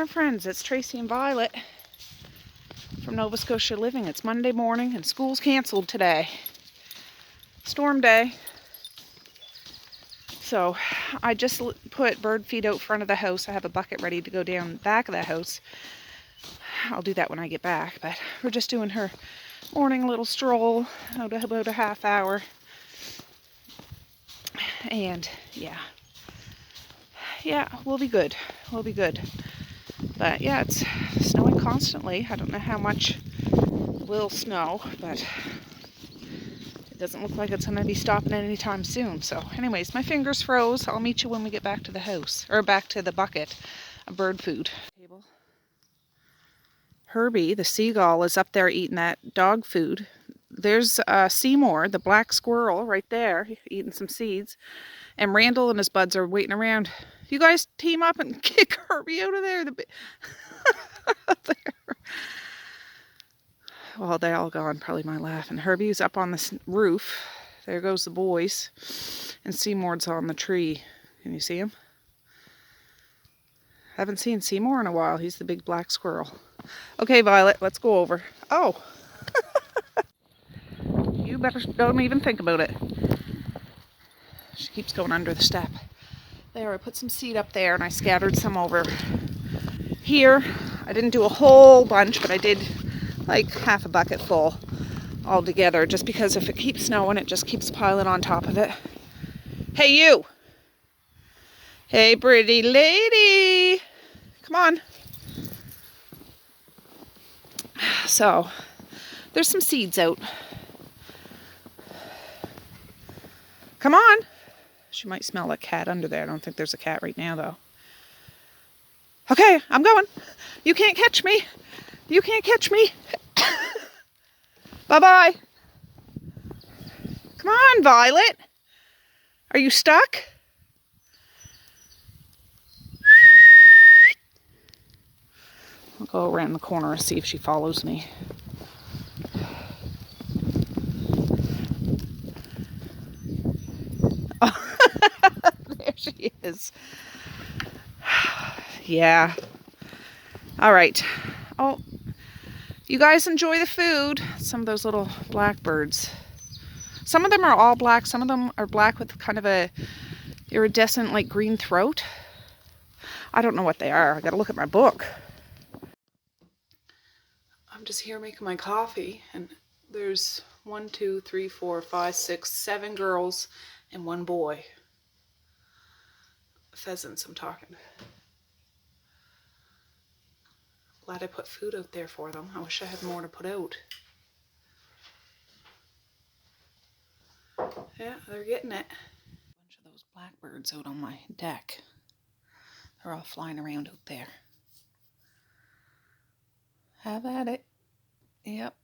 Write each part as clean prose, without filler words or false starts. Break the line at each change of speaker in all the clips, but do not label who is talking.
morning, friends. It's Tracey and Violet from Nova Scotia Living. It's Monday morning and school's canceled today. Storm day. So I just put bird feed out front of the house. I have a bucket ready to go down back of the house. I'll do that when I get back, but we're just doing her morning little stroll out about a half hour. And yeah, we'll be good. We'll be good. But yeah, it's snowing constantly. I don't know how much will snow, but it doesn't look like it's going to be stopping anytime soon. So anyways, my fingers froze. I'll meet you when we get back to the house, or back to the bucket of bird food. Herbie, the seagull, is up there eating that dog food. There's Seymour, the black squirrel, right there, eating some seeds. And Randall and his buds are waiting around. You guys team up and kick Herbie out of there. There. Well, they all gone, probably my laugh. And Herbie's up on this roof. There goes the boys. And Seymour's on the tree. Can you see him? Haven't seen Seymour in a while. He's the big black squirrel. Okay, Violet, let's go over. Oh. You better don't even think about it. She keeps going under the step. There, I put some seed up there and I scattered some over here. I didn't do a whole bunch, but I did like half a bucket full all together, just because if it keeps snowing, it just keeps piling on top of it. Hey, you! Hey, pretty lady! Come on. So, there's some seeds out. Come on! She might smell a cat under there. I don't think there's a cat right now, though. Okay, I'm going. You can't catch me. You can't catch me. Bye-bye. Come on, Violet. Are you stuck? I'll go around the corner and see if she follows me. There she is. Yeah. All right. Oh, you guys enjoy the food. Some of those little blackbirds. Some of them are all black. Some of them are black with kind of a iridescent, like green throat. I don't know what they are. I got to look at my book. I'm just here making my coffee, and there's 1, 2, 3, 4, 5, 6, 7 girls and 1 boy. Pheasants, I'm talking. Glad I put food out there for them. I wish I had more to put out. Yeah, they're getting it. A bunch of those blackbirds out on my deck. They're all flying around out there. Have at it. Yep.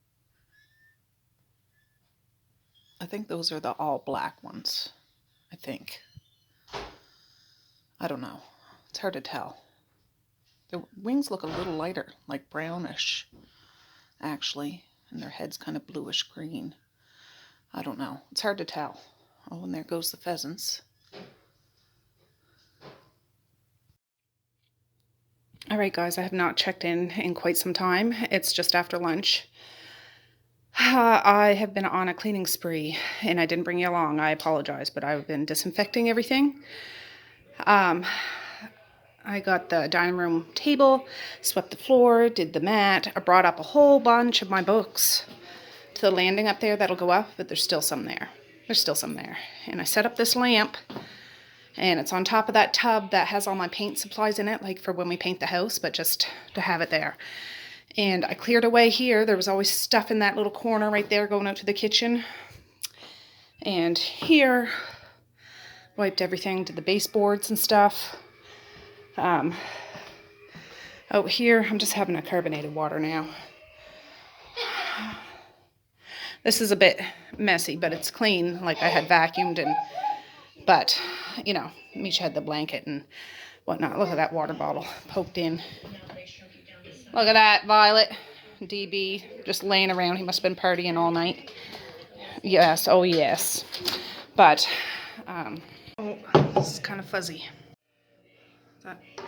I think those are the all black ones. I think. I don't know. It's hard to tell. Their wings look a little lighter, like brownish, actually. And their head's kind of bluish green. I don't know. It's hard to tell. Oh, and there goes the pheasants. All right, guys, I have not checked in quite some time. It's just after lunch. I have been on a cleaning spree, and I didn't bring you along. I apologize, but I've been disinfecting everything. I got the dining room table, swept the floor, did the mat. I brought up a whole bunch of my books to the landing up there that'll go up, but there's still some there. There's still some there. And I set up this lamp, and it's on top of that tub that has all my paint supplies in it, like for when we paint the house, but just to have it there. And I cleared away here. There was always stuff in that little corner right there going out to the kitchen. And here, wiped everything, did the baseboards and stuff. Out here, I'm just having a carbonated water now. This is a bit messy, but it's clean, like I had vacuumed but, you know, Misha had the blanket and whatnot. Look at that water bottle poked in. Look at that, Violet. DB just laying around. He must have been partying all night. Yes, oh yes. But, oh, this is kind of fuzzy.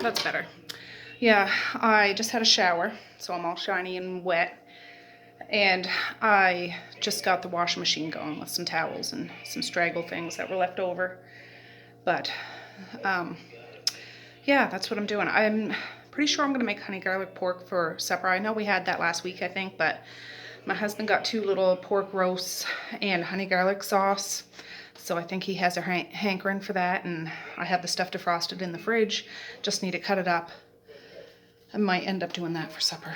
That's better. Yeah, I just had a shower, so I'm all shiny and wet. And I just got the washing machine going with some towels and some straggle things that were left over. But, yeah, that's what I'm doing. I'm pretty sure I'm going to make honey garlic pork for supper. I know we had that last week, I think, but my husband got 2 little pork roasts and honey garlic sauce. So I think he has a hankering for that, and I have the stuff defrosted in the fridge. Just need to cut it up. I might end up doing that for supper.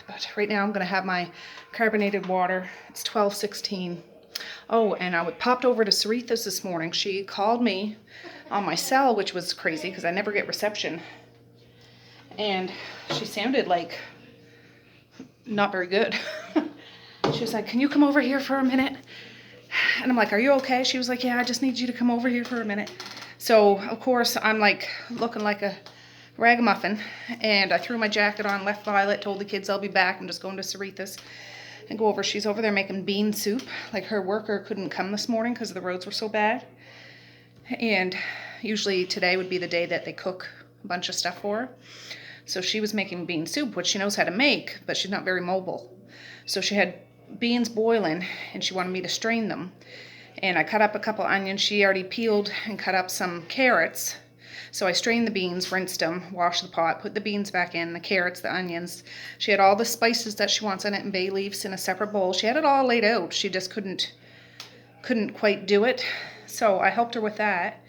But right now I'm going to have my carbonated water. It's 12:16. Oh, and I popped over to Sarita's this morning. She called me on my cell, which was crazy because I never get reception. And she sounded like not very good. She was like, "Can you come over here for a minute?" And I'm like, "Are you okay?" She was like, "Yeah, I just need you to come over here for a minute." So, of course, I'm like looking like a ragamuffin, and I threw my jacket on, left Violet, told the kids I'll be back. I'm just going to Sarita's and go over. She's over there making bean soup. Like, her worker couldn't come this morning because the roads were so bad. And usually today would be the day that they cook a bunch of stuff for her. So she was making bean soup, which she knows how to make, but she's not very mobile. So she had beans boiling, and she wanted me to strain them. And I cut up a couple onions. She already peeled and cut up some carrots. So I strained the beans, rinsed them, washed the pot, put the beans back in, the carrots, the onions. She had all the spices that she wants in it and bay leaves in a separate bowl. She had it all laid out. She just couldn't quite do it. So I helped her with that.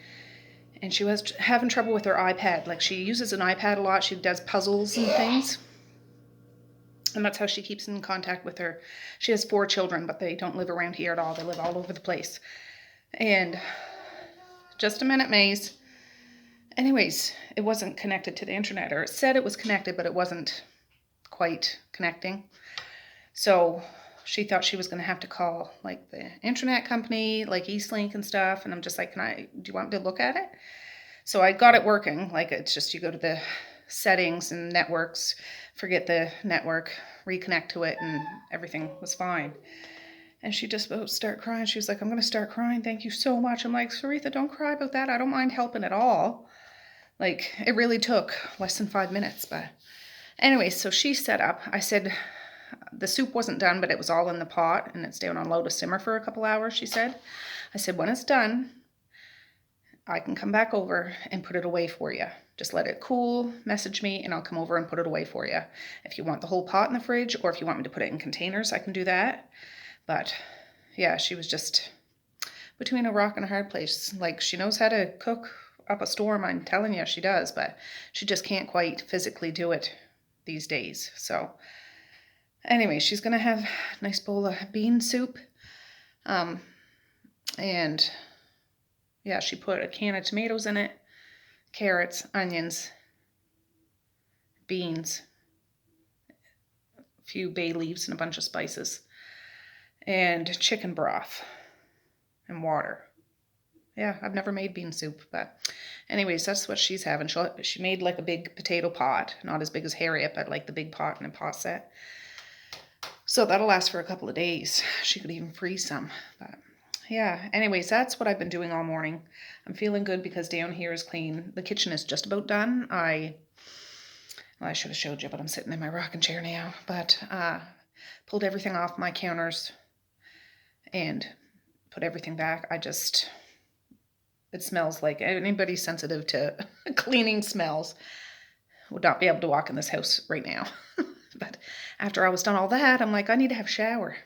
And she was having trouble with her iPad. Like, she uses an iPad a lot. She does puzzles and things. And that's how she keeps in contact with her. She has 4 children, but they don't live around here at all. They live all over the place. And just a minute, Maze. Anyways, it wasn't connected to the internet, or it said it was connected, but it wasn't quite connecting. So she thought she was going to have to call like the internet company, like Eastlink and stuff. And I'm just like, do you want me to look at it? So I got it working. Like, it's just, you go to the settings and networks, forget the network, reconnect to it, and everything was fine. And she just about to start crying. She was like, "I'm going to start crying. Thank you so much." I'm like, "Sarita, don't cry about that. I don't mind helping at all." Like, it really took less than 5 minutes. But anyway, so she set up. I said the soup wasn't done, but it was all in the pot, and it's down on low to simmer for a couple hours, she said. I said, "When it's done, I can come back over and put it away for you. Just let it cool, message me, and I'll come over and put it away for you. If you want the whole pot in the fridge, or if you want me to put it in containers, I can do that." But yeah, she was just between a rock and a hard place. Like, she knows how to cook up a storm, I'm telling you, she does, but she just can't quite physically do it these days. So anyway, she's gonna have a nice bowl of bean soup. And yeah, she put a can of tomatoes in it, carrots, onions, beans, a few bay leaves, and a bunch of spices, and chicken broth and water. Yeah, I've never made bean soup, but anyways, that's what she's having. She made like a big potato pot, not as big as Harriet, but like the big pot in a pot set. So that'll last for a couple of days. She could even freeze some. But yeah, anyways, that's what I've been doing all morning. I'm feeling good because down here is clean. The kitchen is just about done. I should have showed you, but I'm sitting in my rocking chair now. But pulled everything off my counters and put everything back. It smells like anybody sensitive to cleaning smells would not be able to walk in this house right now. But after I was done all that, I'm like, I need to have a shower.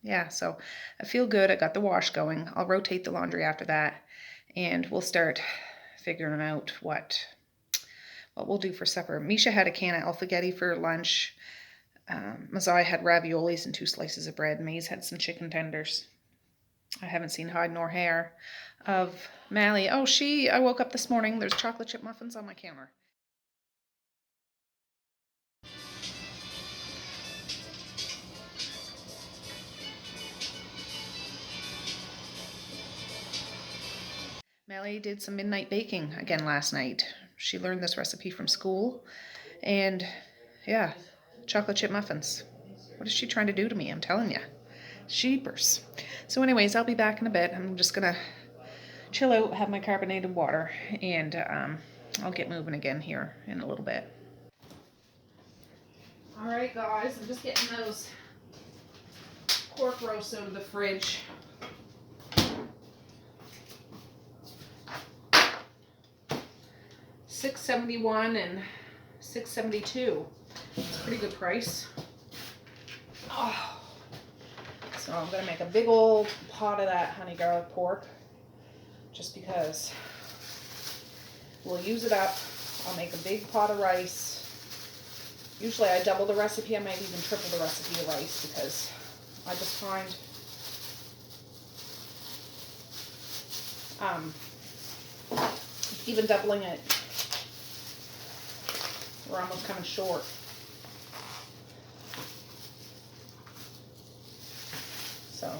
Yeah, so I feel good. I got the wash going. I'll rotate the laundry after that, and we'll start figuring out what we'll do for supper. Misha had a can of alfaghetti for lunch. Mazai had raviolis and 2 slices of bread. Maze had some chicken tenders. I haven't seen hide nor hair of Mally. Oh, I woke up this morning. There's chocolate chip muffins on my counter. Mally did some midnight baking again last night. She learned this recipe from school. And yeah, chocolate chip muffins. What is she trying to do to me? I'm telling you. Sheepers. So anyways, I'll be back in a bit. I'm just going to chill out, have my carbonated water, and I'll get moving again here in a little bit. Alright guys, I'm just getting those pork roasts out of the fridge. $6.71 and $6.72. It's a pretty good price. Oh. So I'm gonna make a big old pot of that honey garlic pork, just because we'll use it up. I'll make a big pot of rice. Usually I double the recipe. I might even triple the recipe of rice, because I just find even doubling it, we're almost coming short. So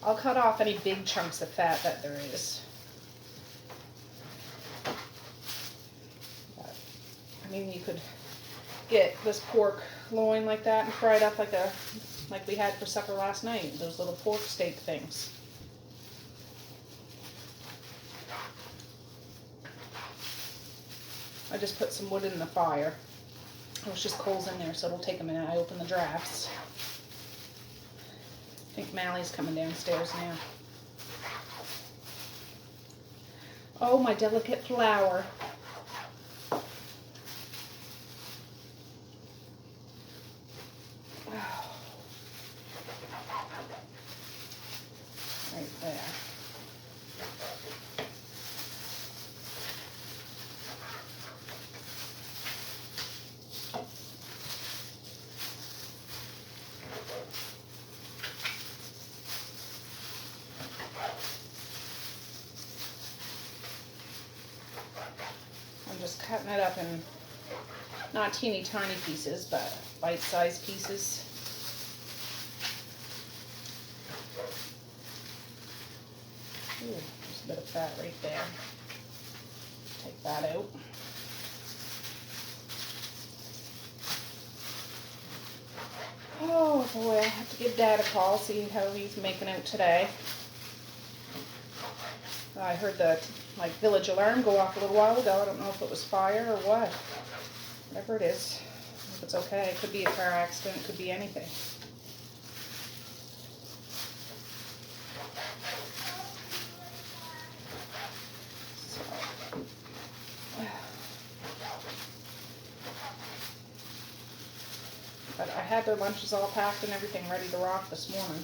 I'll cut off any big chunks of fat that there is. But, I mean, you could get this pork loin like that and fry it up like we had for supper last night, those little pork steak things. I just put some wood in the fire. It was just coals in there, so it'll take a minute. I open the drafts. I think Mally's coming downstairs now. Oh, my delicate flower. Right there. I'm just cutting it up in not teeny tiny pieces, but bite-sized pieces. Ooh, there's a bit of fat right there. Take that out. Oh boy, I have to give Dad a call, see how he's making out today. I heard the village alarm go off a little while ago. I don't know if it was fire or what. Whatever it is, if it's okay. It could be a car accident, it could be anything. But I had their lunches all packed and everything ready to rock this morning.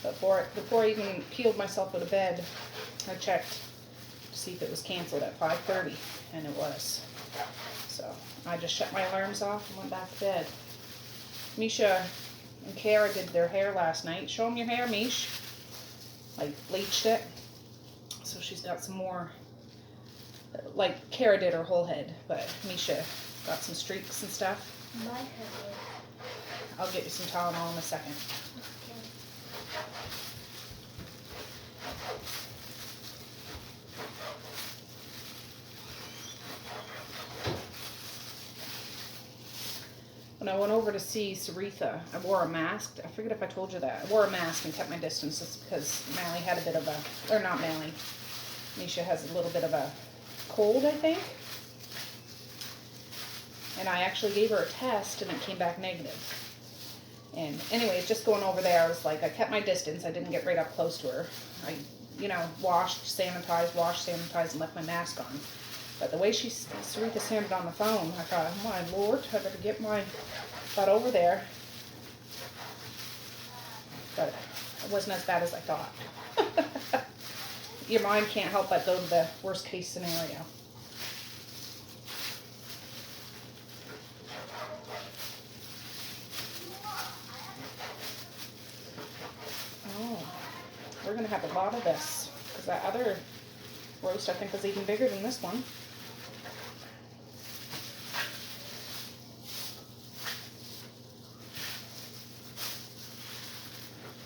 Before I even peeled myself out of bed, I checked to see if it was canceled at 5:30, and it was. So I just shut my alarms off and went back to bed. Misha and Kara did their hair last night. Show them your hair, Mish. Like, bleached it. So she's got some more, like Kara did her whole head, but Misha got some streaks and stuff.
My head.
I'll get you some Tylenol in a second.
Okay.
When I went over to see Sarita, I wore a mask. I forget if I told you that. I wore a mask and kept my distance just because Mally had a bit of a, or not Mally, Misha has a little bit of a cold, I think. And I actually gave her a test and it came back negative. And anyways, just going over there, I was like, I kept my distance. I didn't get right up close to her. I, washed, sanitized, and left my mask on. But the way Sarita sounded on the phone, I thought, oh my Lord, I better get my butt over there. But it wasn't as bad as I thought. Your mind can't help but go to the worst case scenario. Oh, we're going to have a lot of this, because that other roast I think was even bigger than this one.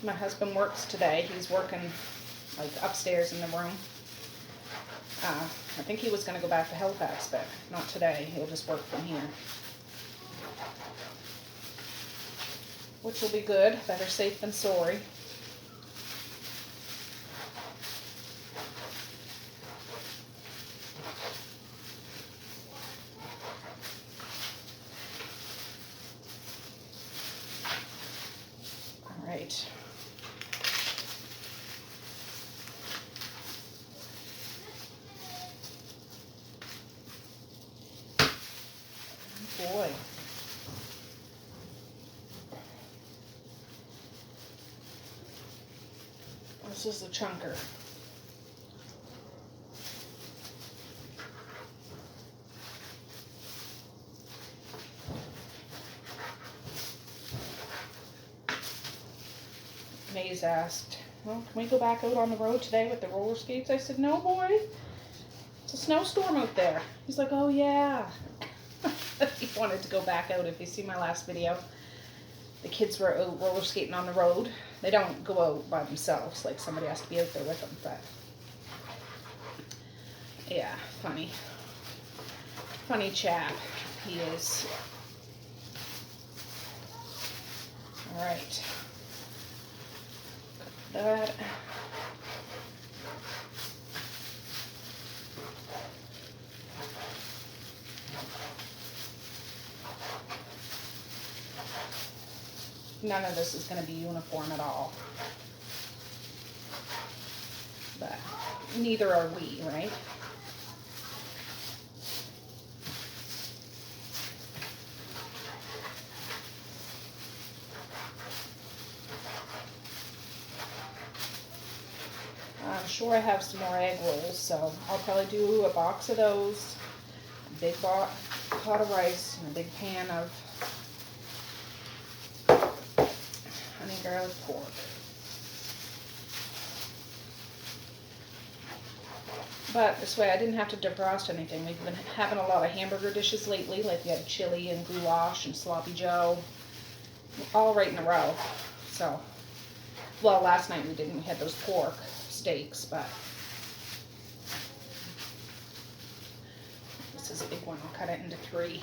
My husband works today. He's working like upstairs in the room. I think he was going to go back to Halifax, but not today. He'll just work from here. Which will be good. Better safe than sorry. This is the chunker. Maze asked, well, can we go back out on the road today with the roller skates? I said, no, boy. It's a snowstorm out there. He's like, oh, yeah. He wanted to go back out. If you see my last video, the kids were out roller skating on the road. They don't go out by themselves. Like, somebody has to be out there with them. But, yeah, funny. Funny chap he is. All right. That. None of this is going to be uniform at all. But neither are we, right? I'm sure I have some more egg rolls, so I'll probably do a box of those, a big pot of rice, and a big pan of honey garlic pork. But this way I didn't have to defrost anything. We've been having a lot of hamburger dishes lately, like we had chili and goulash and sloppy joe, all right in a row. So, well, last night we didn't. We had those pork steaks, but this is a big one. I'll cut it into 3.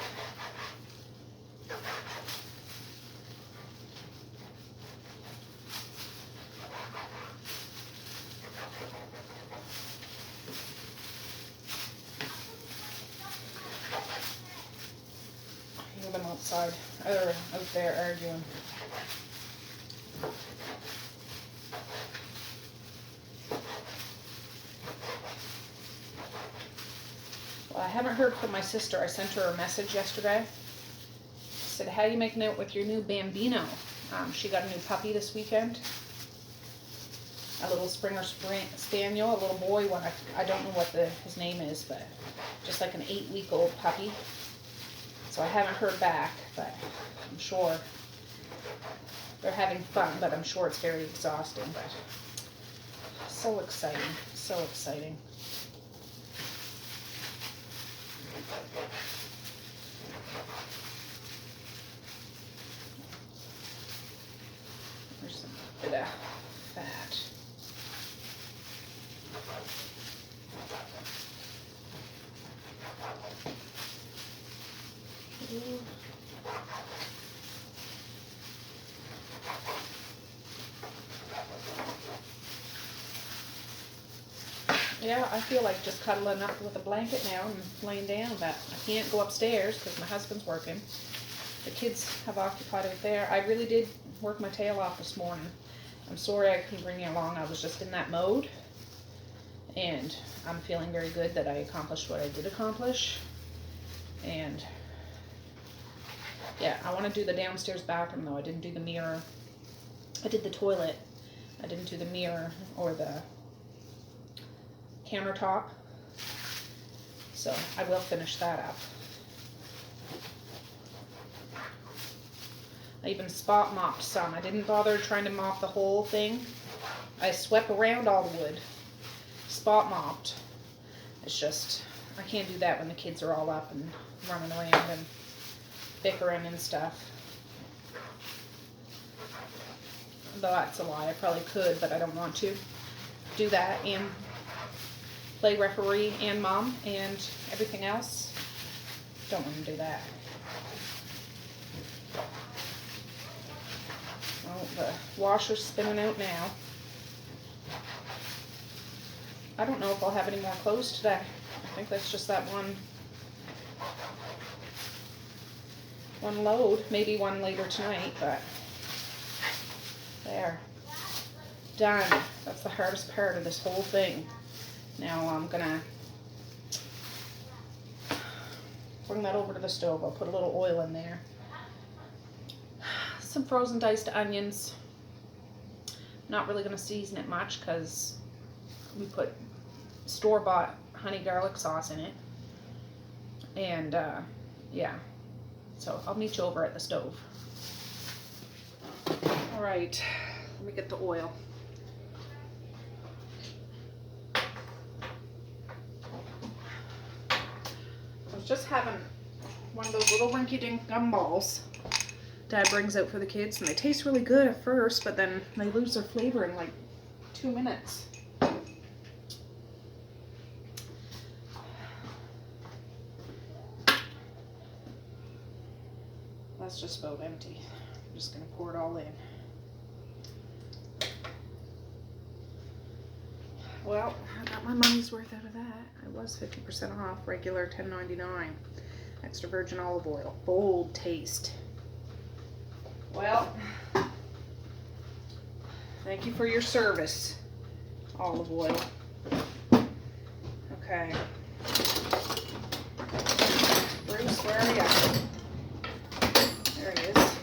Hear them outside, or out there arguing. I haven't heard from my sister. I sent her a message yesterday. I said, how do you make out with your new Bambino? She got a new puppy this weekend. A little Springer Spaniel, a little boy one. I don't know what his name is, but just like an 8-week-old puppy. So I haven't heard back, but I'm sure they're having fun, but I'm sure it's very exhausting. But so exciting, so exciting. There's some bit of fat. Ooh. Yeah, I feel like just cuddling up with a blanket now and laying down, but I can't go upstairs because my husband's working. The kids have occupied it there. I really did work my tail off this morning. I'm sorry I couldn't bring you along. I was just in that mode, and I'm feeling very good that I accomplished what I did accomplish. And yeah, I want to do the downstairs bathroom though. I didn't do the mirror. I did the toilet. I didn't do the mirror or the countertop. So I will finish that up. I even spot mopped some. I didn't bother trying to mop the whole thing. I swept around all the wood. Spot mopped. It's just, I can't do that when the kids are all up and running around and bickering and stuff. Though that's a lie. I probably could, but I don't want to do that and play referee and mom and everything else. Don't want to do that. Oh, the washer's spinning out now. I don't know if I'll have any more clothes today. I think that's just that one load. Maybe one later tonight, but there. Done. That's the hardest part of this whole thing. Now I'm gonna bring that over to the stove. I'll put a little oil in there. Some frozen diced onions, Not really going to season it much because we put store-bought honey garlic sauce in it. And yeah, so I'll meet you over at the stove. All right, let me get the oil. I was just having one of those little rinky-dink gumballs Dad brings out for the kids, and they taste really good at first, but then they lose their flavor in like 2 minutes. That's just about empty. I'm just gonna pour it all in. Well, I got my money's worth out of that. I was 50% off, regular $10.99. Extra virgin olive oil, bold taste. Well, thank you for your service, olive oil. Okay. Bruce, where are you? There he is.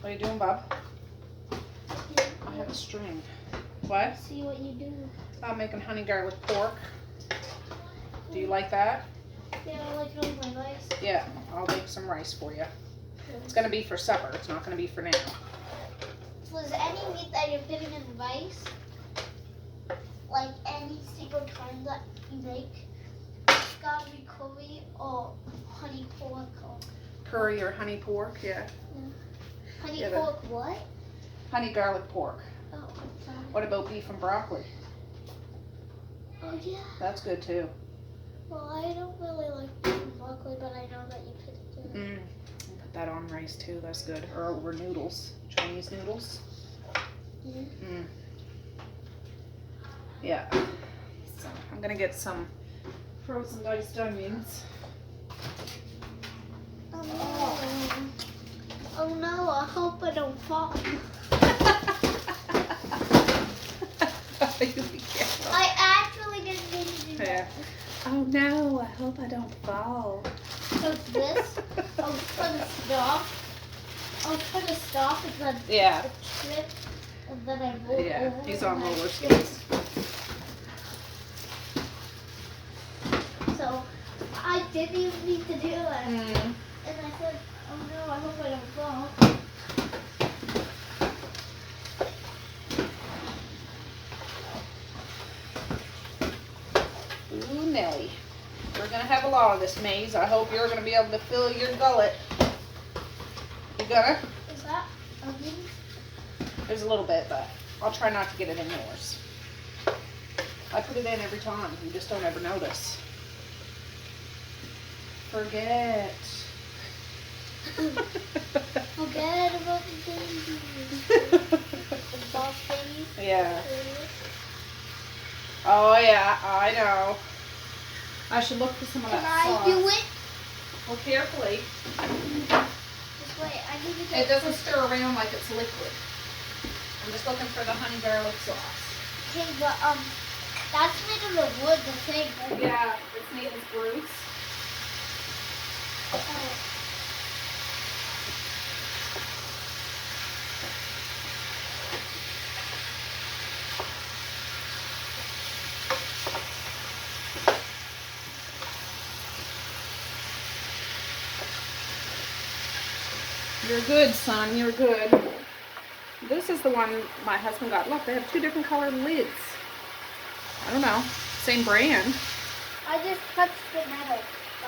What are you doing, Bob? I have a string. What?
See what you do.
I'm making honey garlic pork. Do you like that?
Yeah, I like it on my rice.
Yeah, I'll make some rice for you. It's going to be for supper. It's not going to be for now.
So is any meat that you're putting in rice, like any single time that you make, it's got to be curry or honey pork? Or
Curry or honey pork, yeah.
honey
Yeah,
pork what?
Honey garlic pork.
Oh, I'm sorry.
What about beef and broccoli?
Oh, yeah.
That's good too.
Well, I don't really like beef and broccoli, but I know that you put it in.
Put that on rice too. That's good. Or over noodles, Chinese noodles. Yeah. So I'm gonna get some frozen diced onions.
Oh no! Oh no! I hope I don't fall.
You be careful.
I actually didn't mean to do that.
Yeah. Oh no! I hope I don't fall.
So it's this. I'll put a stop. I'll put a stop and then
Yeah.
a trip, and then I roll
Yeah.
over.
He's on
and I
roller
trip.
skates.
So I didn't even need to do it, and I said, "Oh no! I hope I don't fall."
Ooh, Nelly. We're gonna have a lot of this maize. I hope you're gonna be able to fill your gullet. You gonna?
Is that onion?
There's a little bit, but I'll try not to get it in yours. I put it in every time. You just don't ever notice. Forget.
Forget about the babies. The boss babies.
Yeah. Oh yeah, I know. I should look for some of
Can
that
I
sauce.
do it?
Well, carefully.
Just wait. I need to
It
get.
doesn't stir around like it's liquid. I'm just looking for the honey garlic sauce.
Okay, but that's made of the wood. The thing. Right?
Yeah, it's made of Bruce.
Oh.
You're good, son. You're good. This is the one my husband got. Look, they have 2 different colored lids. I don't know. Same brand.
I just touched the metal.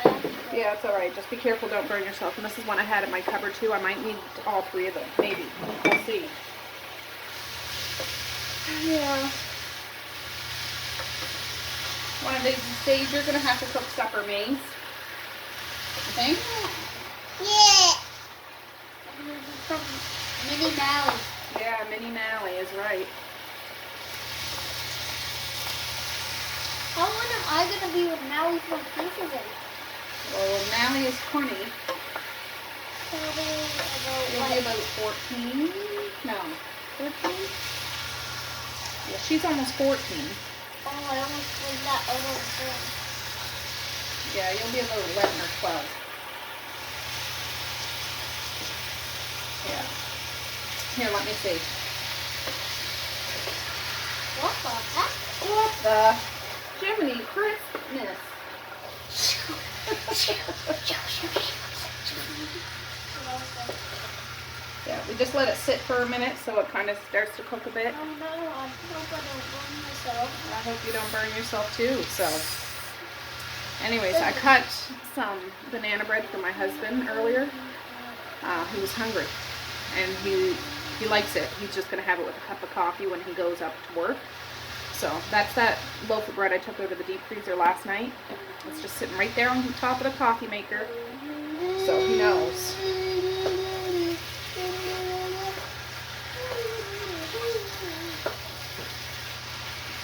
by accident.
Yeah, it's alright. Just be careful. Don't burn yourself. And this is one I had in my cupboard too. I might need all 3 of them. Maybe. We'll see. Yeah. One of these days you're going to have to cook supper, maize. You think?
Yeah. From Minnie Mouse.
Yeah, Minnie Mally is right.
How old am I gonna be with Maui from Pieces?
Well, Mally is 20.
Probably
You'll
about
be
what?
about 14? No. 13? Yeah, she's almost 14.
Oh, I almost was that over before.
Yeah, you'll be about 11 or 12. Yeah. Here, let me see.
What the heck?
What the Jiminy Christmas? Yeah, we just let it sit for a minute so it kind of starts to cook a bit.
Oh no, I hope I don't burn myself.
I hope you don't burn yourself too. So, anyways, I cut some banana bread for my husband earlier. He was hungry, and he likes it. He's just gonna have it with a cup of coffee when he goes up to work. So that's that loaf of bread I took out of the deep freezer last night. It's just sitting right there on the top of the coffee maker, so he knows.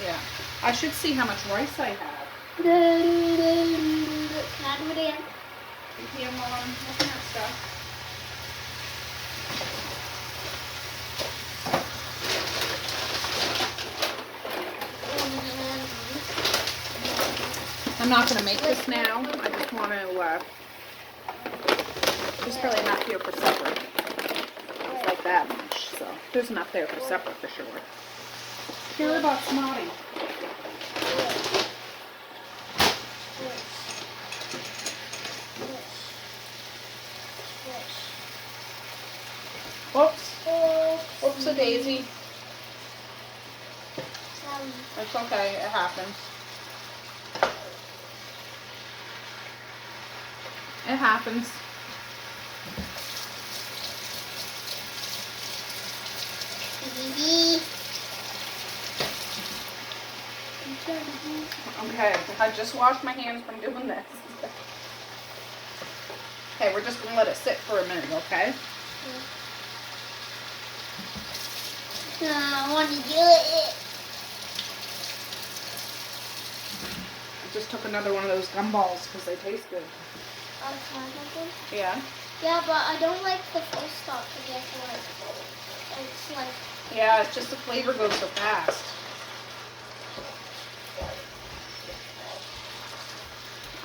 Yeah, I should see how much rice I have.
Can I do it again?
You can while I'm looking at stuff. I'm not going to make this now. I just want to, there's probably enough here for supper. It's like that much, so there's enough there for supper for sure. Hear about Snotty. Whoops. Whoops a daisy. It's okay, it happens. It happens. Okay, I just washed my hands from doing this. Okay, we're just gonna let it sit for a minute, okay?
I want to do it.
I just took another one of those gumballs because they taste good.
Oh, can I have them?
Yeah?
Yeah, but I don't like the full stop because it's like.
Yeah, it's just the flavor goes so fast.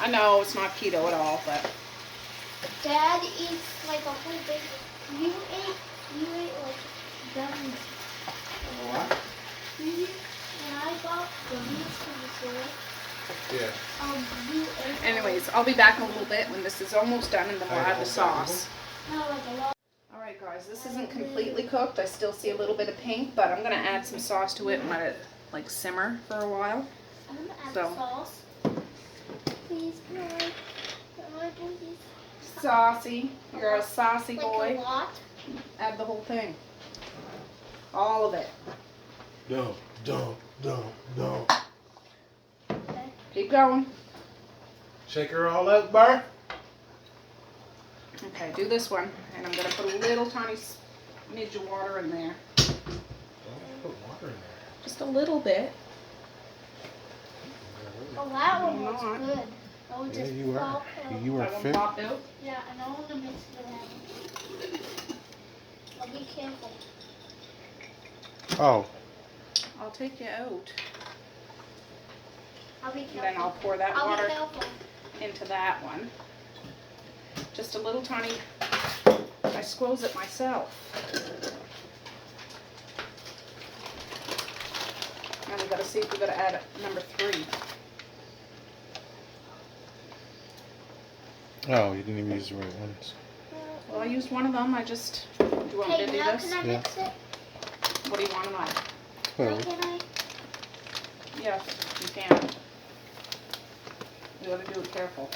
I know it's not keto at all, but
Dad eats like a whole big. You ate like gummies.
What?
When I got gummies from the store.
Yeah.
You ate.
anyways, I'll be back in a little bit when this is almost done and then we'll add the sauce.
No, like a lot.
Alright guys, this isn't completely cooked. I still see a little bit of pink, but I'm going to add some sauce to it and let it like simmer for a while.
I'm gonna add
So.
sauce. Please, can I please?
Saucy. You're a saucy
Like
boy.
a lot.
Add the whole thing. All of it.
No.
Okay.
Keep going.
Shake her all out, Bar.
Okay, do this one. And I'm going to put a little tiny smidge of water in there.
Don't put water in there.
Just a little bit.
Oh, that one
Not.
was good. That one
Yeah,
just
you are.
popped out.
You are
That one
fit.
popped out.
Yeah, and I want to mix it around. I'll be careful.
Oh.
I'll take you out.
I'll be
And
careful.
then I'll pour that
I'll
water
be careful.
into that one. Just a little tiny, I squoze it myself. Now we gotta see if we gotta add number 3.
Oh, you didn't even use the right ones.
Well, I used one of them, do you want me
Hey,
to do
now
this?
can I mix it?
What do you want to know?
Well,
Now can I?
Yes, you can. You gotta do it careful.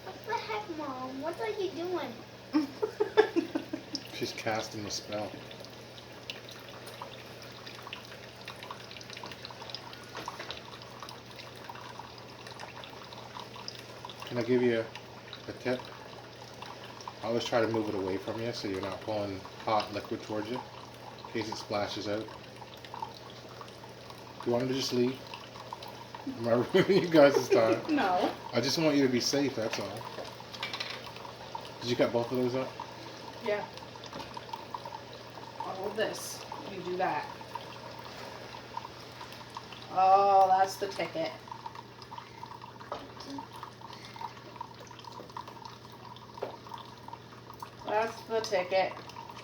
What the heck, Mom? What are you doing?
she's casting the spell. Can I give you a tip? Always try to move it away from you so you're not pulling hot liquid towards you in case it splashes out. You want me to just leave? Am I ruining you guys' time?
No.
I just want you to be safe, that's all. Did you cut both of those up?
Yeah. I'll hold this. You do that. Oh, that's the ticket. That's the ticket.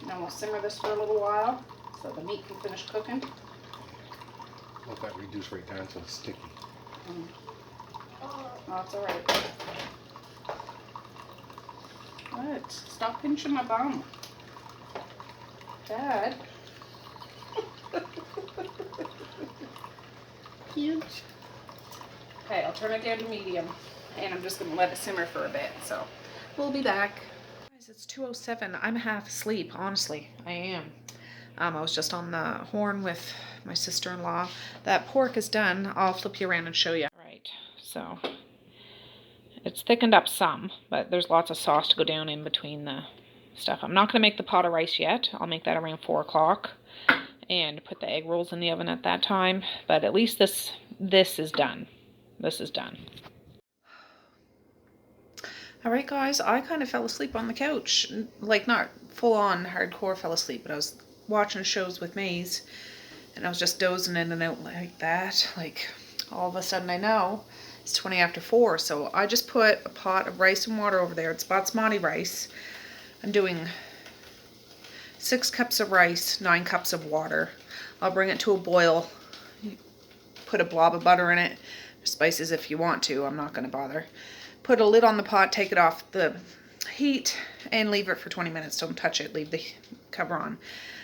Then we'll simmer this for a little while so the meat can finish cooking.
Let that reduce right down so it's sticky.
Oh, it's alright. What? Stop pinching my bum. Dad.
Huge.
Okay, I'll turn it down to medium. And I'm just going to let it simmer for a bit. So we'll be back. Guys, it's 2:07. I'm half asleep, honestly. I am. I was just on the horn with my sister-in-law. That pork is done. I'll flip you around and show you. All right, so it's thickened up some, but there's lots of sauce to go down in between the stuff. I'm not going to make the pot of rice yet. I'll make that around 4 o'clock and put the egg rolls in the oven at that time. But at least this is done. This is done. All right, guys, I kind of fell asleep on the couch. Like, not full-on hardcore fell asleep, but I was watching shows with Maze, and I was just dozing in and out like that. Like, all of a sudden I know it's 20 after 4, so I just put a pot of rice and water over there. It's basmati rice. I'm doing 6 cups of rice, 9 cups of water. I'll bring it to a boil, put a blob of butter in it, spices if you want to, I'm not going to bother. Put a lid on the pot, take it off the heat, and leave it for 20 minutes. Don't touch it, leave the cover on.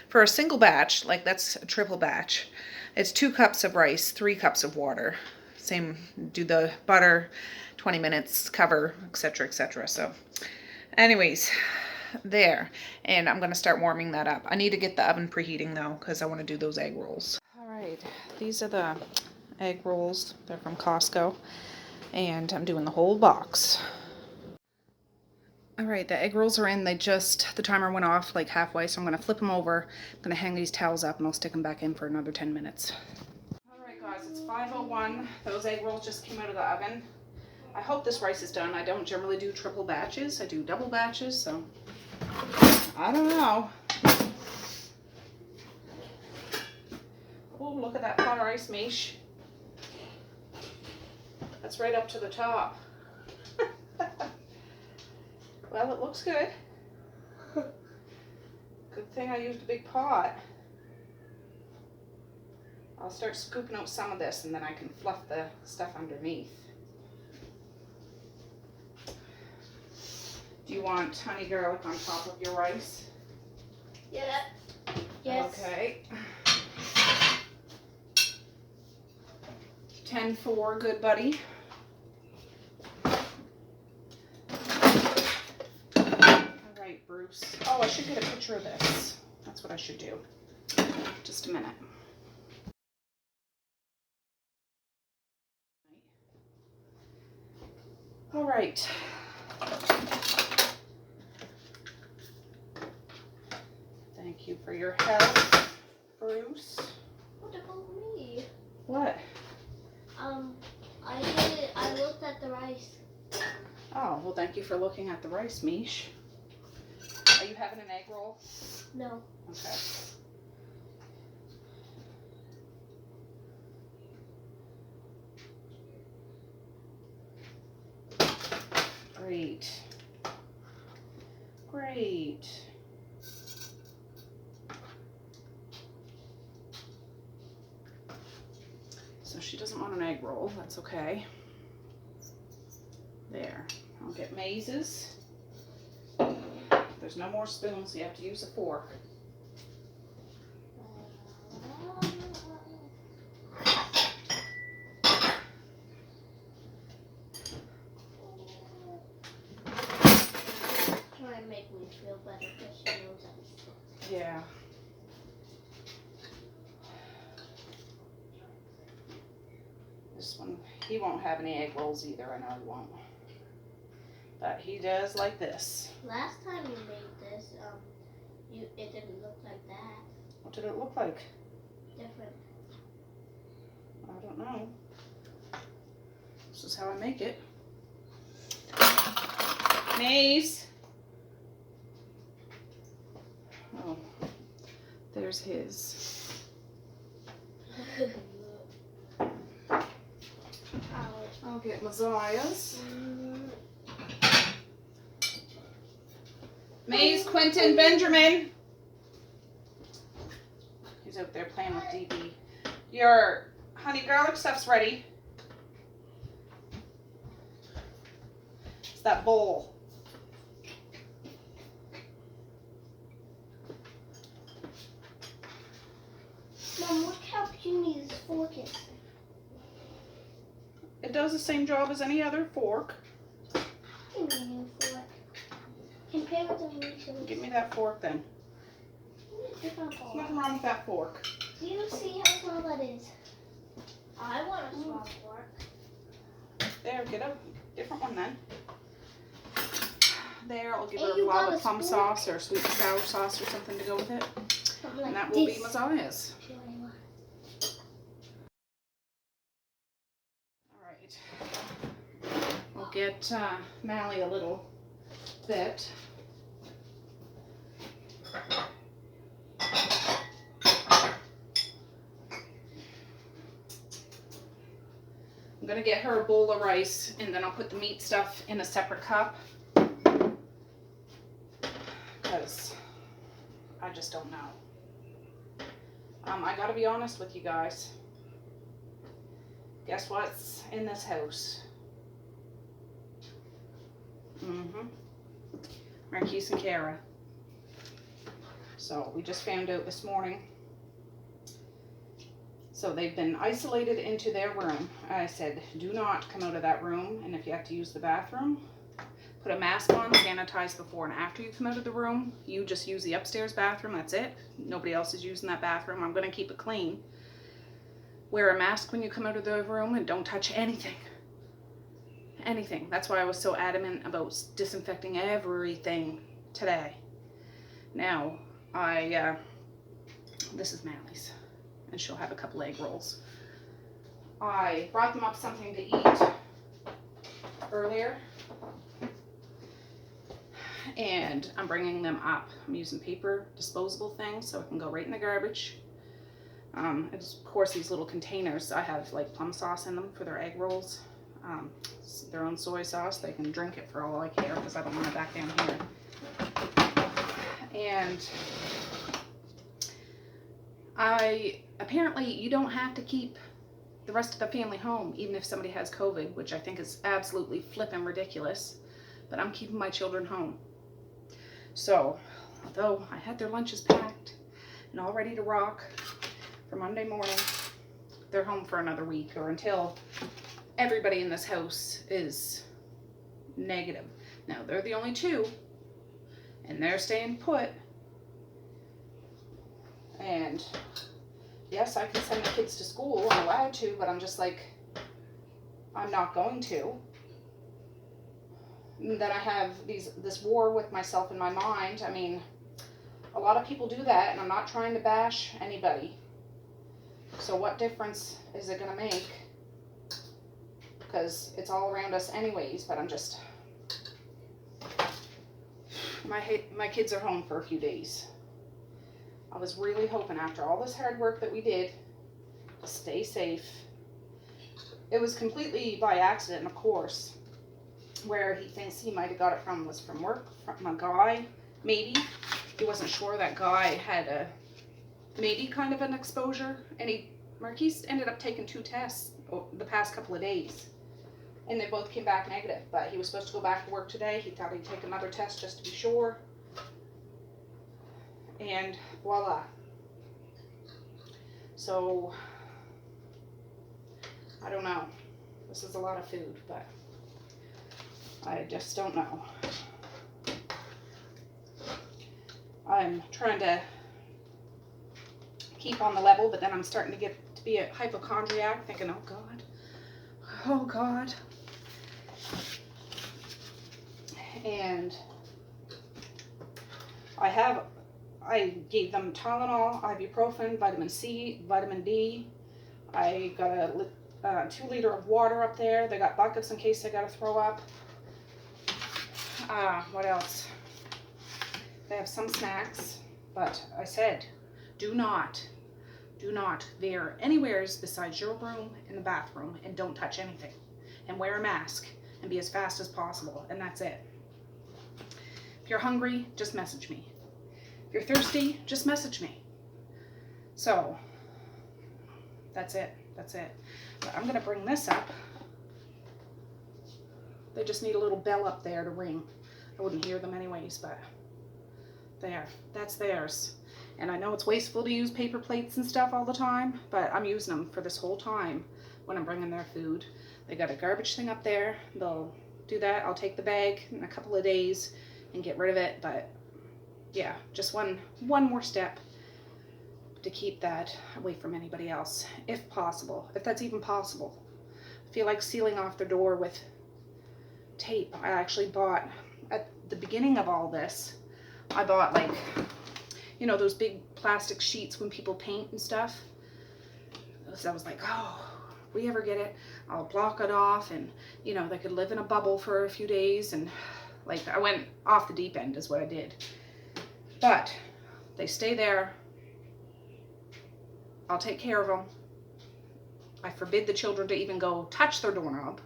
For a single batch, like that's a triple batch, it's 2 cups of rice, 3 cups of water. Same, do the butter, 20 minutes, cover, etc., etc. So, anyways, there. And I'm going to start warming that up. I need to get the oven preheating though, because I want to do those egg rolls. Alright, these are the egg rolls. They're from Costco. And I'm doing the whole box. Alright, the egg rolls are in. The timer went off like halfway, so I'm going to flip them over. I'm going to hang these towels up and I'll stick them back in for another 10 minutes. Alright guys, it's 5:01. Those egg rolls just came out of the oven. I hope this rice is done. I don't generally do triple batches. I do double batches, so I don't know. Oh, look at that pot of rice, Mish. That's right up to the top. Well, it looks good. Good thing I used a big pot. I'll start scooping out some of this and then I can fluff the stuff underneath. Do you want honey garlic on top of your rice?
Yeah. Yes.
Okay. 10-4, good buddy. Alright, Bruce. Oh, I should get a picture of this. That's what I should do. Just a minute. Alright. Thank you for your help, Bruce.
What about me?
What?
I looked at the rice.
Oh, well, thank you for looking at the rice, Mish. Are you having an egg roll?
No.
Okay. Great. Great. So she doesn't want an egg roll. That's okay. There. I'll get Maze's. There's no more spoons, so you have to use a fork.
Try and make me feel better because she knows I'm sick.
Yeah. This one, he won't have any egg rolls either. I know he won't. But he does like this.
Last time you made this, it didn't look like that.
What did it look like?
Different.
I don't know. This is how I make it. Maze. Oh, there's his.
Ouch.
I'll get Messiah's. Maze, Quentin, Benjamin. He's out there playing with DB. Your honey garlic stuff's ready. It's that bowl.
Mom, look how puny this fork is.
It does the same job as any other fork.
Give me a new fork. Compare with the one.
Give me that fork then.
Different
There's
fork.
nothing wrong with that fork.
Do you see how small that is? I want a small fork.
There, get a different one then. There, I'll give
And
her a
you
blob
got
of
a
plum
spoon?
sauce or sweet and sour sauce or something to go with it.
Something
And
like
that will
this.
be Messiah's. Alright. We'll get Mally a little bit. I'm gonna get her a bowl of rice and then I'll put the meat stuff in a separate cup. Because I just don't know. I gotta be honest with you guys. Guess what's in this house? Marquise and Kara. So we just found out this morning. So they've been isolated into their room. I said, do not come out of that room. And if you have to use the bathroom, put a mask on, sanitize before and after you come out of the room. You just use the upstairs bathroom, that's it. Nobody else is using that bathroom. I'm gonna keep it clean. Wear a mask when you come out of the room and don't touch anything. Anything. That's why I was so adamant about disinfecting everything today. Now, this is Mally's, and she'll have a couple egg rolls. I brought them up something to eat earlier, and I'm bringing them up. I'm using paper disposable things so it can go right in the garbage. Of course, these little containers, I have like plum sauce in them for their egg rolls. Their own soy sauce. They can drink it for all I care because I don't want it back down here. And apparently you don't have to keep the rest of the family home even if somebody has COVID, which I think is absolutely flippin' ridiculous. But I'm keeping my children home. So, although I had their lunches packed and all ready to rock for Monday morning, they're home for another week or until everybody in this house is negative. Now, they're the only two, and they're staying put. And yes, I can send the kids to school, I'm allowed to, but I'm just like, I'm not going to. And then I have this war with myself in my mind. I mean, a lot of people do that, and I'm not trying to bash anybody. So what difference is it going to make? Because it's all around us anyways, but I'm just, my kids are home for a few days. I was really hoping after all this hard work that we did to stay safe. It was completely by accident, of course. Where he thinks he might have got it from was from work, from a guy, maybe. He wasn't sure that guy had a, maybe kind of an exposure. And Marquise ended up taking 2 tests the past couple of days. And they both came back negative, but he was supposed to go back to work today. He thought he'd take another test just to be sure. And voila. So, I don't know. This is a lot of food, but I just don't know. I'm trying to keep on the level, but then I'm starting to get to be a hypochondriac, thinking, oh God, oh God. And I gave them Tylenol, ibuprofen, vitamin C, vitamin D. I got a 2 liter of water up there. They got buckets in case they got to throw up. What else? They have some snacks, but I said, do not veer anywhere besides your room and the bathroom, and don't touch anything. and wear a mask and be as fast as possible, and that's it. If you're hungry, just message me. If you're thirsty, just message me. So, that's it. That's it. But I'm gonna bring this up. They just need a little bell up there to ring. I wouldn't hear them anyways, but there, that's theirs. And I know it's wasteful to use paper plates and stuff all the time, but I'm using them for this whole time when I'm bringing their food. They got a garbage thing up there. They'll do that. I'll take the bag in a couple of days and get rid of it. But yeah, just one more step to keep that away from anybody else, if possible, if that's even possible. I feel like sealing off their door with tape. I actually bought, at the beginning of all this, I bought like, you know, those big plastic sheets when people paint and stuff. So I was like, oh, if we ever get it, I'll block it off, and you know, they could live in a bubble for a few days. And like, I went off the deep end is what I did. But they stay there. I'll take care of them. I forbid the children to even go touch their doorknob.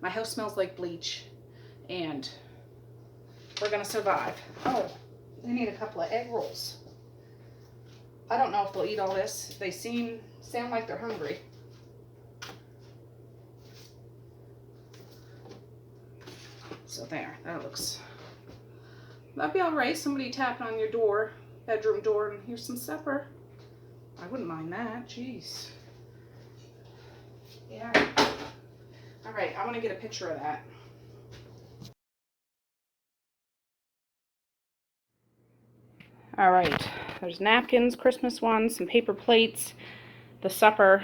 My house smells like bleach, and we're gonna survive. Oh, they need a couple of egg rolls. I don't know if they'll eat all this. They sound like they're hungry. So there, that'd be all right. Somebody tapping on your door, bedroom door, and here's some supper. I wouldn't mind that. Jeez. Yeah. All right, I want to get a picture of that. All right, there's napkins, Christmas ones, some paper plates, the supper,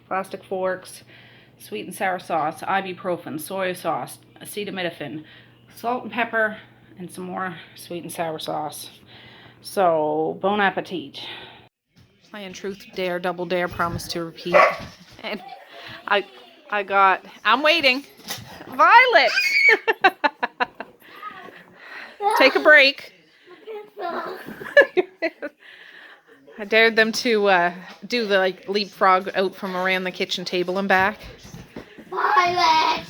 plastic forks, sweet and sour sauce, ibuprofen, soy sauce, acetaminophen, salt and pepper, and some more sweet and sour sauce. So, bon appetit. Playing Truth Dare, Double Dare, Promise to Repeat. And I'm waiting. Violet! Take a break. I dared them to do the leapfrog out from around the kitchen table and back.
Violet!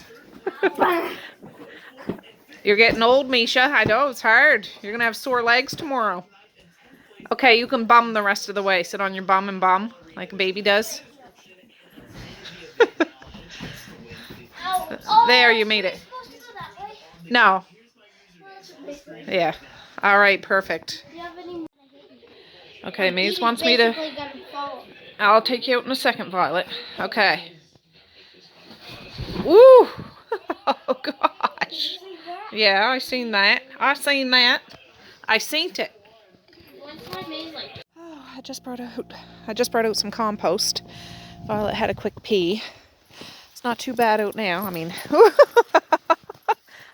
You're getting old, Misha. I know, it's hard. You're going to have sore legs tomorrow. Okay, you can bum the rest of the way. Sit on your bum and bum like a baby does. There, you made it. No. Yeah. All right, perfect. Okay, Maze wants me to... I'll take you out in a second, Violet. Okay. Woo! Oh, gosh. Yeah, I seen that. I seen it. Oh, I just brought out some compost. Violet had a quick pee. It's not too bad out now. I mean,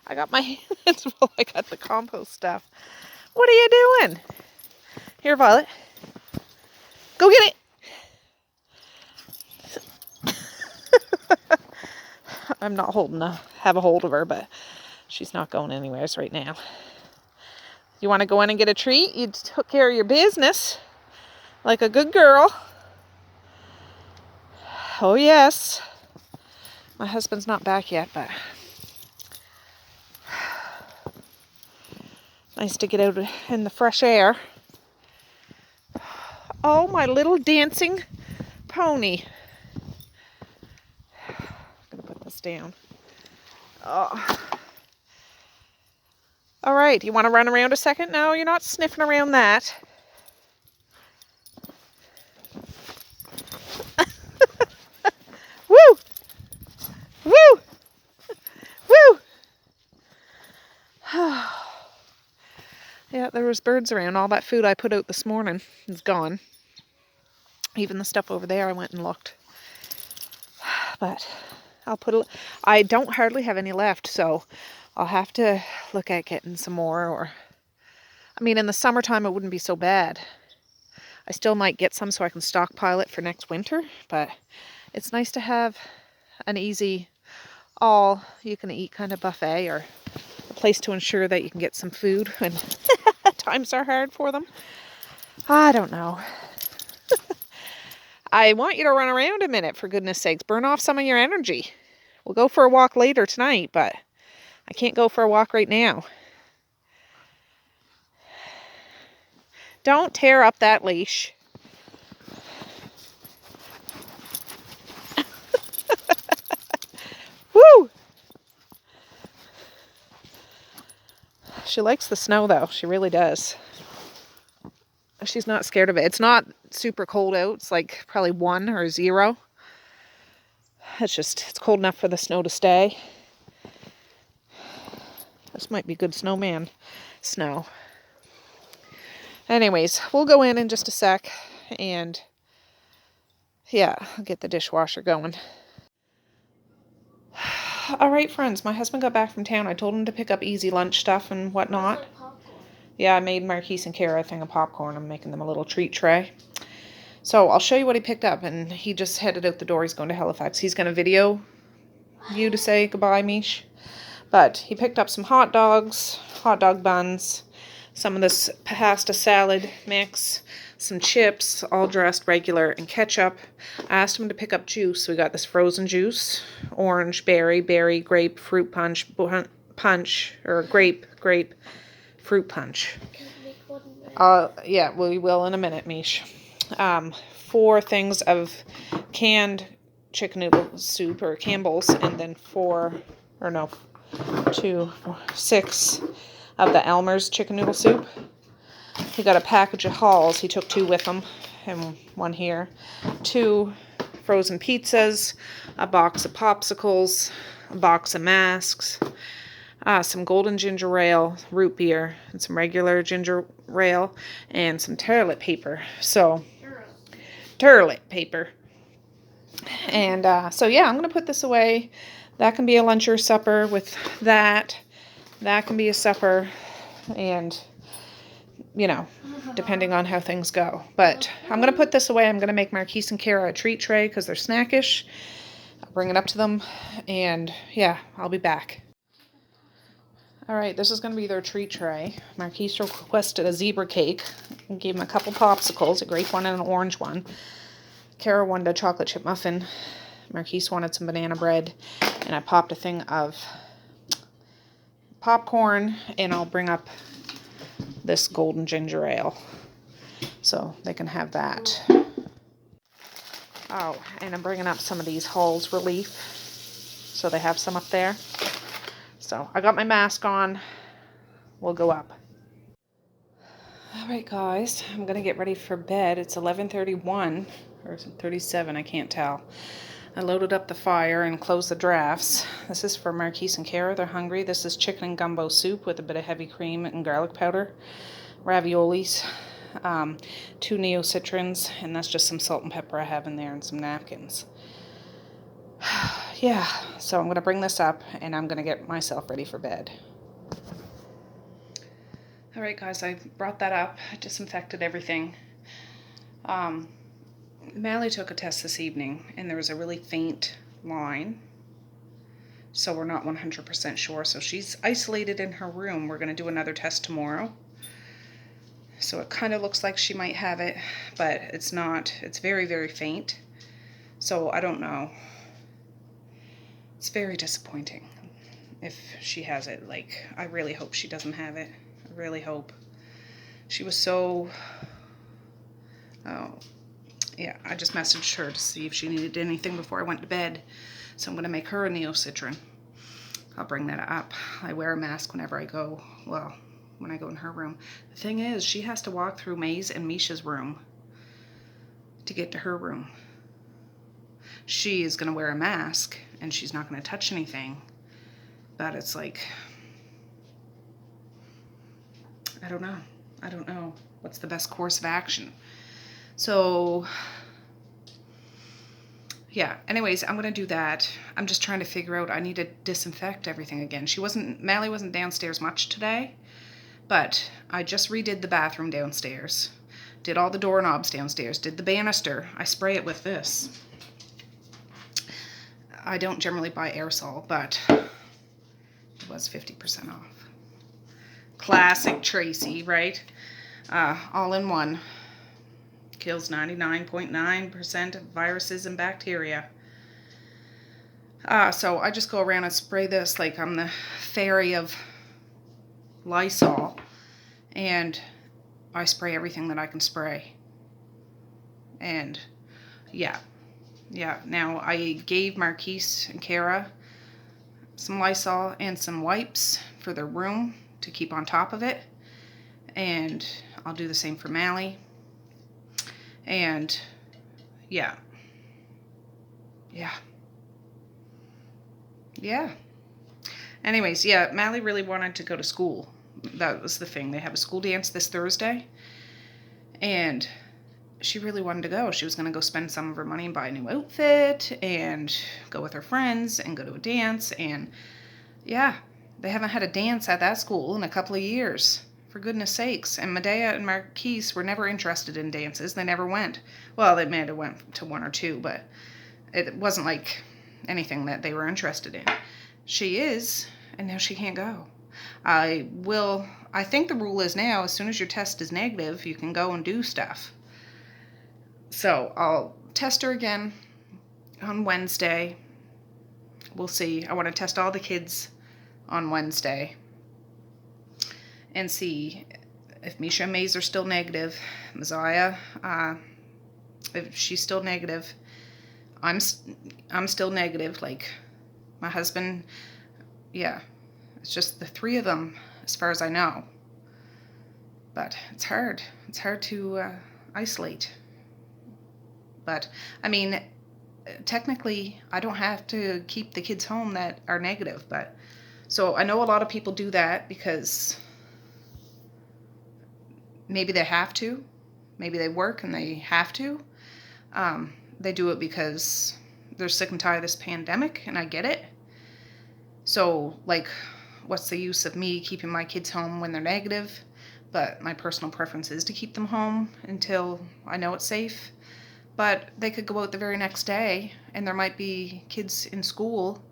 I got my hands full. I got the compost stuff. What are you doing? Here, Violet. Go get it. I'm not have a hold of her, but she's not going anywhere right now. You want to go in and get a treat? You took care of your business like a good girl. Oh, yes. My husband's not back yet, but nice to get out in the fresh air. Oh, my little dancing pony. I'm going to put this down. Oh. All right, you want to run around a second? No, you're not sniffing around that. Woo! Woo! Woo! Yeah, there was birds around. All that food I put out this morning is gone. Even the stuff over there, I went and looked. But I don't hardly have any left, so I'll have to look at getting some more. Or, I mean, in the summertime, it wouldn't be so bad. I still might get some so I can stockpile it for next winter, but it's nice to have an easy, all-you-can-eat kind of buffet, or a place to ensure that you can get some food when times are hard for them. I don't know. I want you to run around a minute, for goodness sakes. Burn off some of your energy. We'll go for a walk later tonight, but I can't go for a walk right now. Don't tear up that leash. Woo! She likes the snow though. She really does. She's not scared of it. It's not super cold out. It's like probably 1 or 0. It's cold enough for the snow to stay. This might be good snowman snow. Anyways, we'll go in just a sec and yeah, I'll get the dishwasher going. All right, friends, my husband got back from town. I told him to pick up easy lunch stuff and whatnot. Yeah, I made Marquise and Kara a thing of popcorn. I'm making them a little treat tray. So I'll show you what he picked up, and he just headed out the door. He's going to Halifax. He's going to video you to say goodbye, Mish. But he picked up some hot dogs, hot dog buns, some of this pasta salad mix, some chips, all dressed regular, and ketchup. I asked him to pick up juice. We got this frozen juice, orange, berry, grape, fruit punch, grape, fruit punch. Yeah, we will in a minute, Mish. 4 things of canned chicken noodle soup, or Campbell's, and then 6 of the Elmer's chicken noodle soup. He got a package of Halls. He took 2 with him, and 1 here. 2 frozen pizzas, a box of popsicles, a box of masks, some golden ginger ale, root beer, and some regular ginger ale, and some toilet paper. So, toilet paper. And so yeah, I'm going to put this away. That can be a lunch or supper with that. That can be a supper, and, you know, depending on how things go. But I'm going to put this away. I'm going to make Marquise and Kara a treat tray because they're snackish. I'll bring it up to them, and yeah, I'll be back. All right, this is going to be their treat tray. Marquise requested a zebra cake. I gave him a couple popsicles, a grape one and an orange one. Kara wanted a chocolate chip muffin. Marquise wanted some banana bread. And I popped a thing of popcorn, and I'll bring up this golden ginger ale so they can have that. Oh, and I'm bringing up some of these Halls Relief so they have some up there. So I got my mask on. We'll go up. All right, guys, I'm going to get ready for bed. It's 11:31 or 37, I can't tell. I loaded up the fire and closed the drafts. This is for Marquise and Kara. They're hungry. This is chicken and gumbo soup with a bit of heavy cream and garlic powder. Raviolis. 2 Neo-Citrons. And that's just some salt and pepper I have in there and some napkins. Yeah, so I'm going to bring this up and I'm going to get myself ready for bed. All right, guys, I brought that up. I disinfected everything. Mally took a test this evening, and there was a really faint line, so we're not 100% sure. So she's isolated in her room. We're going to do another test tomorrow. So it kind of looks like she might have it, but it's not. It's very, very faint. So I don't know. It's very disappointing if she has it. Like, I really hope she doesn't have it. I really hope. She was so... Oh... Yeah, I just messaged her to see if she needed anything before I went to bed. So I'm going to make her a Neo-Citron. I'll bring that up. I wear a mask whenever I go, well, when I go in her room. The thing is, she has to walk through May's and Misha's room to get to her room. She is going to wear a mask, and she's not going to touch anything. But it's like, I don't know. I don't know what's the best course of action. So, yeah, anyways, I'm going to do that. I'm just trying to figure out, I need to disinfect everything again. Mally wasn't downstairs much today, but I just redid the bathroom downstairs. Did all the doorknobs downstairs. Did the banister. I spray it with this. I don't generally buy aerosol, but it was 50% off. Classic Tracey, right? All in one. Kills 99.9% of viruses and bacteria. So I just go around and spray this like I'm the fairy of Lysol. And I spray everything that I can spray. And yeah. Now I gave Marquise and Kara some Lysol and some wipes for their room to keep on top of it. And I'll do the same for Mally. And yeah. Anyways, yeah, Mally really wanted to go to school. That was the thing. They have a school dance this Thursday. And she really wanted to go. She was going to go spend some of her money and buy a new outfit and go with her friends and go to a dance. And yeah, they haven't had a dance at that school in a couple of years. For goodness sakes. And Medea and Marquise were never interested in dances. They never went. Well, they may have went to one or two, but it wasn't like anything that they were interested in. She is, and now she can't go. I think the rule is now, as soon as your test is negative, you can go and do stuff. So I'll test her again on Wednesday. We'll see. I want to test all the kids on Wednesday and see if Misha and Maze are still negative. Messiah, if she's still negative. I'm still negative. Like my husband, yeah. It's just the three of them, as far as I know. But it's hard. It's hard to isolate. But, I mean, technically, I don't have to keep the kids home that are negative. But so I know a lot of people do that because maybe they have to. Maybe they work and they have to. They do it because they're sick and tired of this pandemic, and I get it. So, like, what's the use of me keeping my kids home when they're negative? But my personal preference is to keep them home until I know it's safe. But they could go out the very next day, and there might be kids in school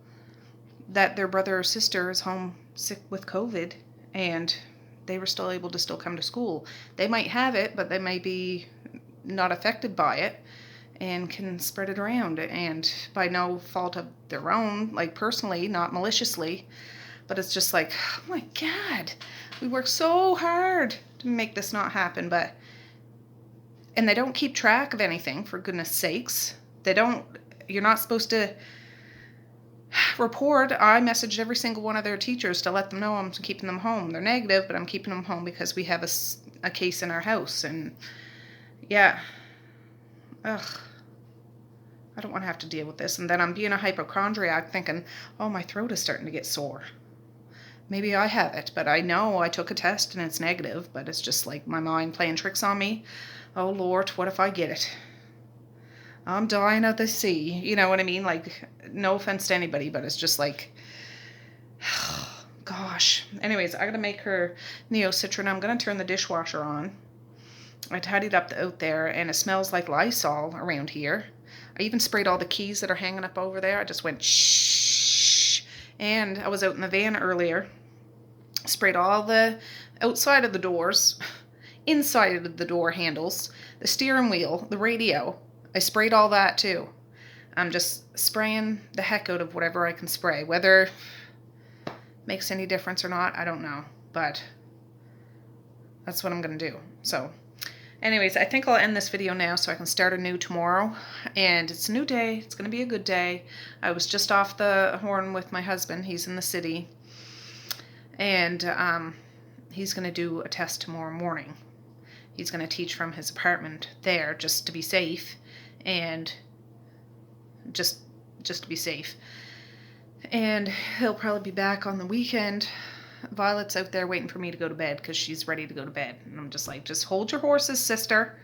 that their brother or sister is home sick with COVID, and they were still able to still come to school. They might have it, but they may be not affected by it and can spread it around, and by no fault of their own, like personally, not maliciously, but it's just like, oh my God, we work so hard to make this not happen, and they don't keep track of anything, for goodness sakes. You're not supposed to report. I messaged every single one of their teachers to let them know I'm keeping them home. They're negative, but I'm keeping them home because we have a case in our house, and yeah, I don't want to have to deal with this. And then I'm being a hypochondriac thinking, oh, my throat is starting to get sore. Maybe I have it, but I know I took a test and it's negative, but it's just like my mind playing tricks on me. Oh, Lord, what if I get it? I'm dying of the sea. You know what I mean? Like, no offense to anybody, but it's just like, gosh. Anyways, I got to make her Neocitrin. I'm going to turn the dishwasher on. I tidied up out there, and it smells like Lysol around here. I even sprayed all the keys that are hanging up over there. I just went shh. And I was out in the van earlier. Sprayed all the outside of the doors, inside of the door handles, the steering wheel, the radio. I sprayed all that too. I'm just spraying the heck out of whatever I can spray. Whether it makes any difference or not, I don't know. But that's what I'm going to do. So anyways, I think I'll end this video now so I can start anew tomorrow. And it's a new day. It's going to be a good day. I was just off the horn with my husband. He's in the city. And he's going to do a test tomorrow morning. He's going to teach from his apartment there just to be safe. And just to be safe. And he'll probably be back on the weekend. Violet's out there waiting for me to go to bed because she's ready to go to bed. And I'm just like, just hold your horses, sister.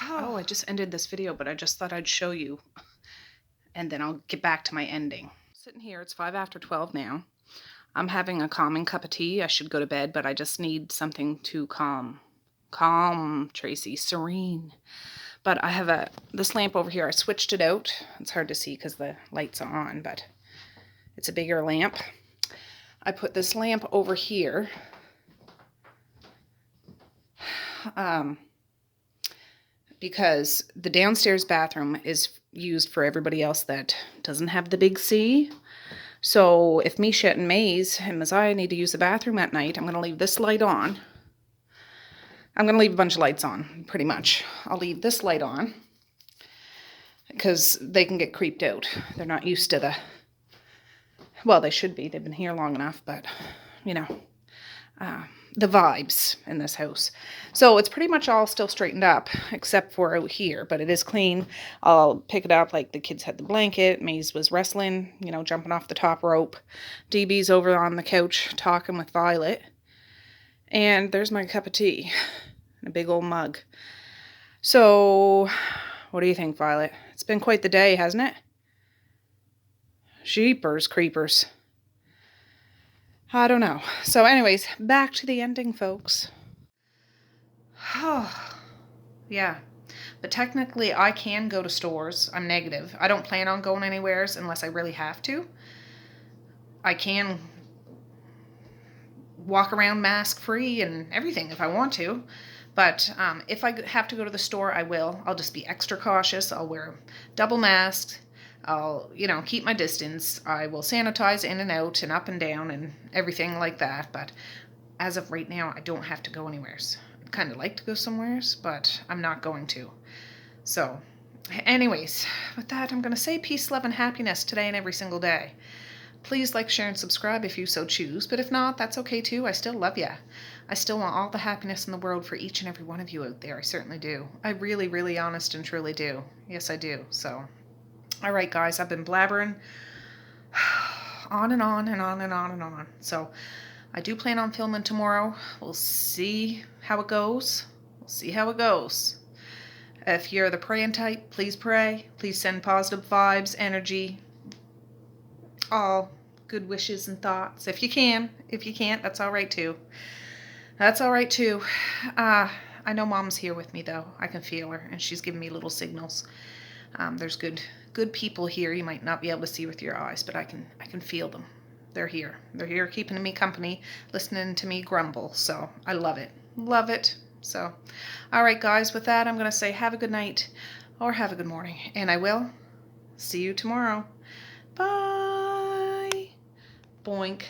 Oh, I just ended this video, but I just thought I'd show you. And then I'll get back to my ending. Sitting here, it's 5 after 12 now. I'm having a calming cup of tea. I should go to bed, but I just need something to calm Tracey, serene. But I have this lamp over here. I switched it out. It's hard to see because the lights are on, but it's a bigger lamp. I put this lamp over here because the downstairs bathroom is used for everybody else that doesn't have the big C. So if Misha and Maze and Messiah need to use the bathroom at night, I'm going to leave this light on. I'm going to leave a bunch of lights on, pretty much. I'll leave this light on because they can get creeped out. They're not used to the... Well, they should be. They've been here long enough, but, you know, the vibes in this house. So it's pretty much all still straightened up, except for out here, but it is clean. I'll pick it up, like the kids had the blanket. Maze was wrestling, you know, jumping off the top rope. DB's over on the couch talking with Violet. And there's my cup of tea in a big old mug. So, what do you think, Violet? It's been quite the day, hasn't it? Jeepers creepers. I don't know. So anyways, back to the ending, folks. Yeah. But technically, I can go to stores. I'm negative. I don't plan on going anywhere unless I really have to. I can walk around mask-free and everything if I want to. But if I have to go to the store, I will. I'll just be extra cautious. I'll wear double masks. I'll, you know, keep my distance. I will sanitize in and out and up and down and everything like that. But as of right now, I don't have to go anywhere. I'd kind of like to go somewhere, but I'm not going to. So, anyways, with that, I'm going to say peace, love, and happiness today and every single day. Please like, share, and subscribe if you so choose. But if not, that's okay too. I still love ya. I still want all the happiness in the world for each and every one of you out there. I certainly do. I really, really honest and truly do. Yes, I do. So, all right, guys, I've been blabbering on and on and on and on and on. So I do plan on filming tomorrow. We'll see how it goes. We'll see how it goes. If you're the praying type, please pray. Please send positive vibes, energy, all good wishes and thoughts. If you can. If you can't, that's all right too. That's all right too. I know Mom's here with me though. I can feel her, and she's giving me little signals. There's good people here. You might not be able to see with your eyes, but I can feel them. They're here. They're here keeping me company, listening to me grumble. So I love it. Love it. So, all right, guys, with that, I'm going to say have a good night or have a good morning. And I will see you tomorrow. Bye. Boink.